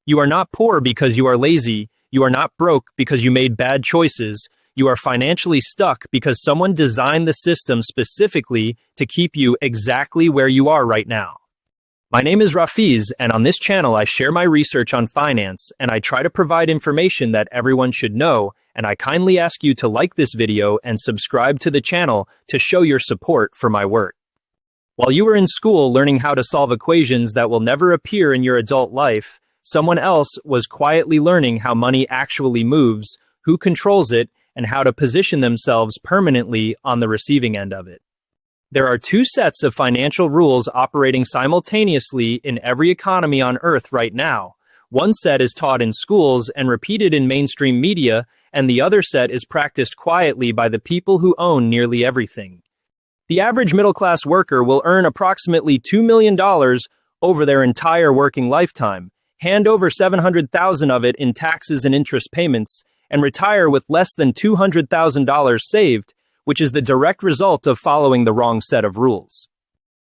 You are not poor because you are lazy. You are not broke because you made bad choices. You are financially stuck because someone designed the system specifically to keep you exactly where you are right now. My name is Rafiz, and on this channel I share my research on finance, and I try to provide information that everyone should know, and I kindly ask you to like this video and subscribe to the channel to show your support for my work. While you were in school learning how to solve equations that will never appear in your adult life, someone else was quietly learning how money actually moves, who controls it, and how to position themselves permanently on the receiving end of it. There are two sets of financial rules operating simultaneously in every economy on Earth right now. One set is taught in schools and repeated in mainstream media, and the other set is practiced quietly by the people who own nearly everything. The average middle-class worker will earn approximately $2 million over their entire working lifetime, hand over $700,000 of it in taxes and interest payments, and retire with less than $200,000 saved, which is the direct result of following the wrong set of rules.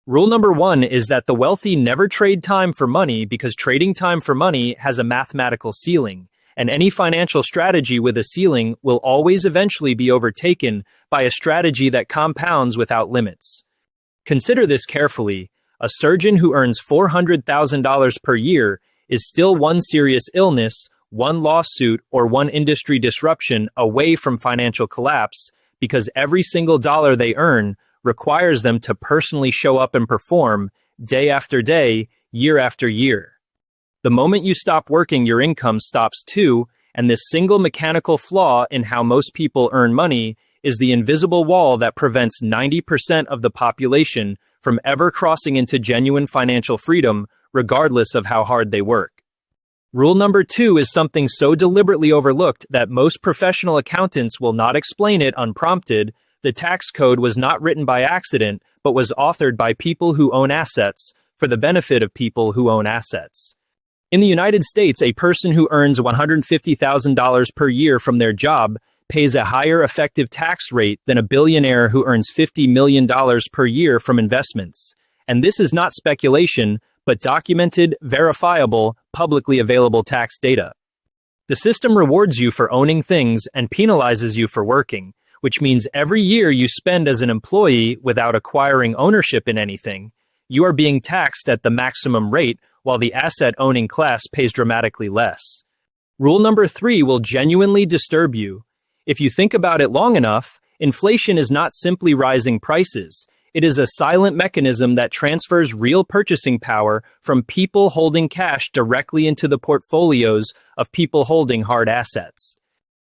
Rule number 1 is that the wealthy never trade time for money because trading time for money has a mathematical ceiling, and any financial strategy with a ceiling will always eventually be overtaken by a strategy that compounds without limits. Consider this carefully. A surgeon who earns $400,000 per year is still one serious illness, one lawsuit, or one industry disruption away from financial collapse, because every single dollar they earn requires them to personally show up and perform day after day, year after year. The moment you stop working, your income stops too, and this single mechanical flaw in how most people earn money is the invisible wall that prevents 90% of the population from ever crossing into genuine financial freedom, regardless of how hard they work. Rule number 2 is something so deliberately overlooked that most professional accountants will not explain it unprompted. The tax code was not written by accident, but was authored by people who own assets for the benefit of people who own assets. In the United States, a person who earns $150,000 per year from their job pays a higher effective tax rate than a billionaire who earns $50 million per year from investments. And this is not speculation, but documented, verifiable, publicly available tax data. The system rewards you for owning things and penalizes you for working, which means every year you spend as an employee without acquiring ownership in anything, you are being taxed at the maximum rate while the asset-owning class pays dramatically less. Rule number 3 will genuinely disturb you. If you think about it long enough, inflation is not simply rising prices. It is a silent mechanism that transfers real purchasing power from people holding cash directly into the portfolios of people holding hard assets.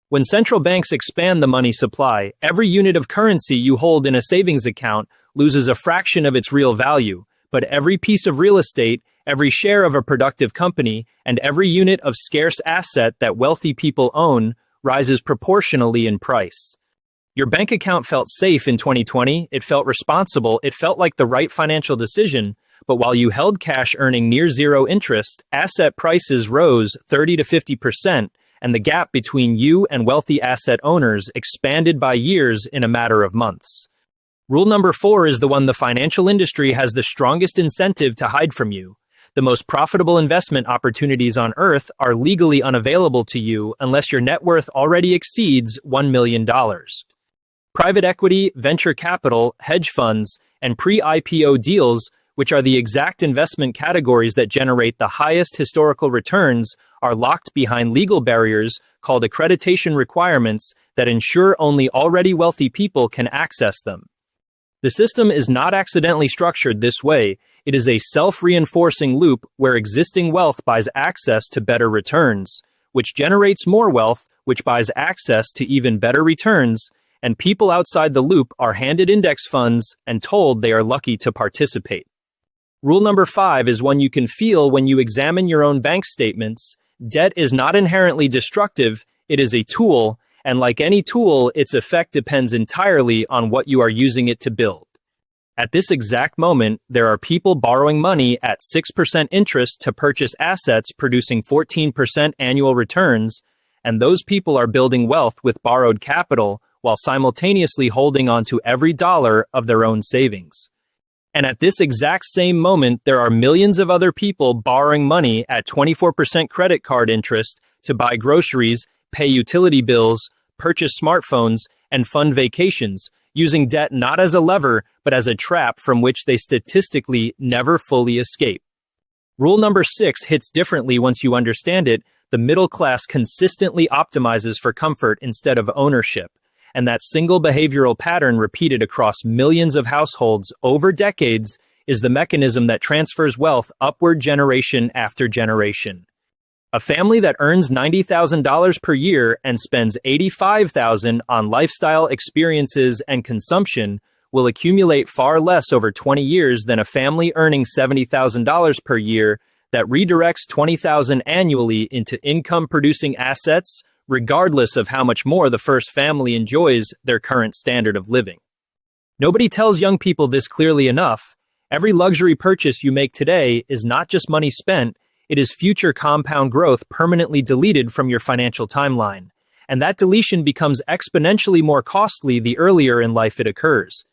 When central banks expand the money supply, every unit of currency you hold in a savings account loses a fraction of its real value, but every piece of real estate, every share of a productive company, and every unit of scarce asset that wealthy people own rises proportionally in price. Your bank account felt safe in 2020, it felt responsible, it felt like the right financial decision, but while you held cash earning near zero interest, asset prices rose 30 to 50%, and the gap between you and wealthy asset owners expanded by years in a matter of months. Rule number 4 is the one the financial industry has the strongest incentive to hide from you. The most profitable investment opportunities on Earth are legally unavailable to you unless your net worth already exceeds $1 million. Private equity, venture capital, hedge funds, and pre-IPO deals, which are the exact investment categories that generate the highest historical returns, are locked behind legal barriers called accreditation requirements that ensure only already wealthy people can access them. The system is not accidentally structured this way. It is a self-reinforcing loop where existing wealth buys access to better returns, which generates more wealth, which buys access to even better returns, and people outside the loop are handed index funds and told they are lucky to participate. Rule number 5 is one you can feel when you examine your own bank statements. Debt is not inherently destructive, it is a tool, and like any tool, its effect depends entirely on what you are using it to build. At this exact moment, there are people borrowing money at 6% interest to purchase assets producing 14% annual returns, and those people are building wealth with borrowed capital while simultaneously holding on to every dollar of their own savings. And at this exact same moment, there are millions of other people borrowing money at 24% credit card interest to buy groceries, pay utility bills, purchase smartphones, and fund vacations, using debt not as a lever, but as a trap from which they statistically never fully escape. Rule number 6 hits differently once you understand it. The middle class consistently optimizes for comfort instead of ownership. And that single behavioral pattern repeated across millions of households over decades is the mechanism that transfers wealth upward generation after generation. A family that earns $90,000 per year and spends $85,000 on lifestyle experiences and consumption will accumulate far less over 20 years than a family earning $70,000 per year that redirects $20,000 annually into income-producing assets, regardless of how much more the first family enjoys their current standard of living. Nobody tells young people this clearly enough. Every luxury purchase you make today is not just money spent, it is future compound growth permanently deleted from your financial timeline. And that deletion becomes exponentially more costly the earlier in life it occurs.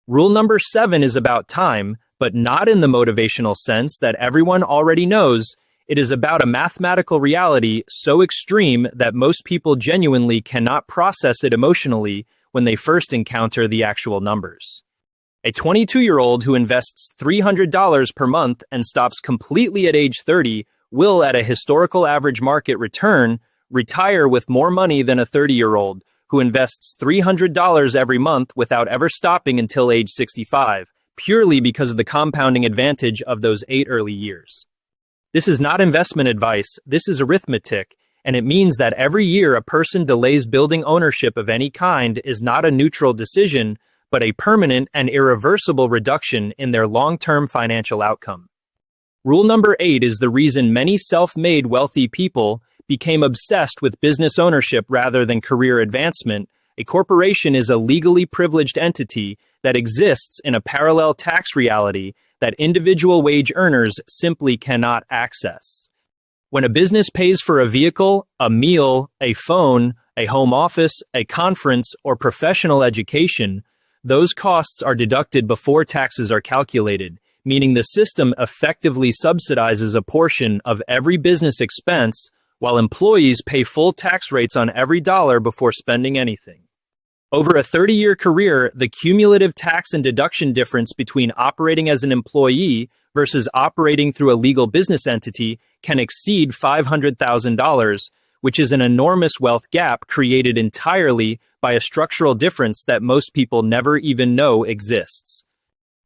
Rule number 7 is about time, but not in the motivational sense that everyone already knows. It is about a mathematical reality so extreme that most people genuinely cannot process it emotionally when they first encounter the actual numbers. A 22-year-old who invests $300 per month and stops completely at age 30 will, at a historical average market return, retire with more money than a 30-year-old who invests $300 every month without ever stopping until age 65, purely because of the compounding advantage of those 8 early years. This is not investment advice, this is arithmetic, and it means that every year a person delays building ownership of any kind is not a neutral decision, but a permanent and irreversible reduction in their long-term financial outcome. Rule number 8 is the reason many self-made wealthy people became obsessed with business ownership rather than career advancement. A corporation is a legally privileged entity that exists in a parallel tax reality that individual wage earners simply cannot access. When a business pays for a vehicle, a meal, a phone, a home office, a conference, or professional education, those costs are deducted before taxes are calculated, meaning the system effectively subsidizes a portion of every business expense while employees pay full tax rates on every dollar before spending anything. Over a 30-year career, the cumulative tax and deduction difference between operating as an employee versus operating through a legal business entity can exceed $500,000, which is an enormous wealth gap created entirely by a structural difference that most people never even know exists.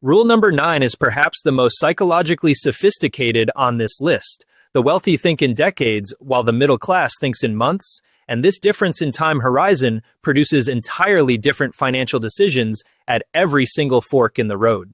Rule number 9 is perhaps the most psychologically sophisticated on this list. The wealthy think in decades, while the middle class thinks in months, and this difference in time horizon produces entirely different financial decisions at every single fork in the road.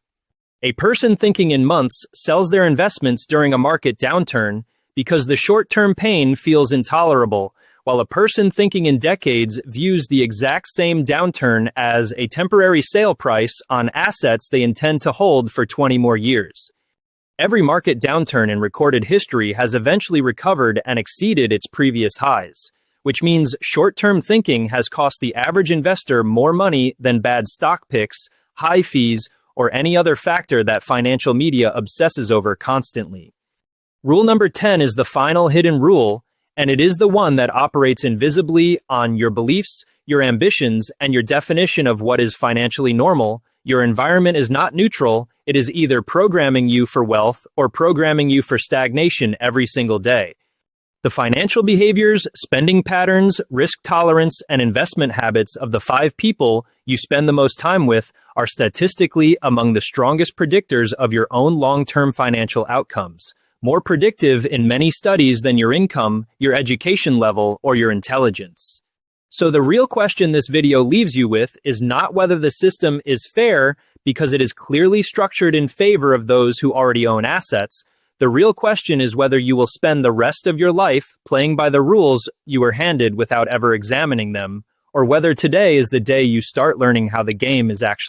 A person thinking in months sells their investments during a market downturn because the short-term pain feels intolerable, while a person thinking in decades views the exact same downturn as a temporary sale price on assets they intend to hold for 20 more years. Every market downturn in recorded history has eventually recovered and exceeded its previous highs, which means short-term thinking has cost the average investor more money than bad stock picks, high fees, or any other factor that financial media obsesses over constantly. Rule number 10 is the final hidden rule, and it is the one that operates invisibly on your beliefs, your ambitions, and your definition of what is financially normal. Your environment is not neutral. It is either programming you for wealth or programming you for stagnation every single day. The financial behaviors, spending patterns, risk tolerance, and investment habits of the 5 people you spend the most time with are statistically among the strongest predictors of your own long-term financial outcomes, more predictive in many studies than your income, your education level, or your intelligence. So the real question this video leaves you with is not whether the system is fair because it is clearly structured in favor of those who already own assets. The real question is whether you will spend the rest of your life playing by the rules you were handed without ever examining them, or whether today is the day you start learning how the game is actually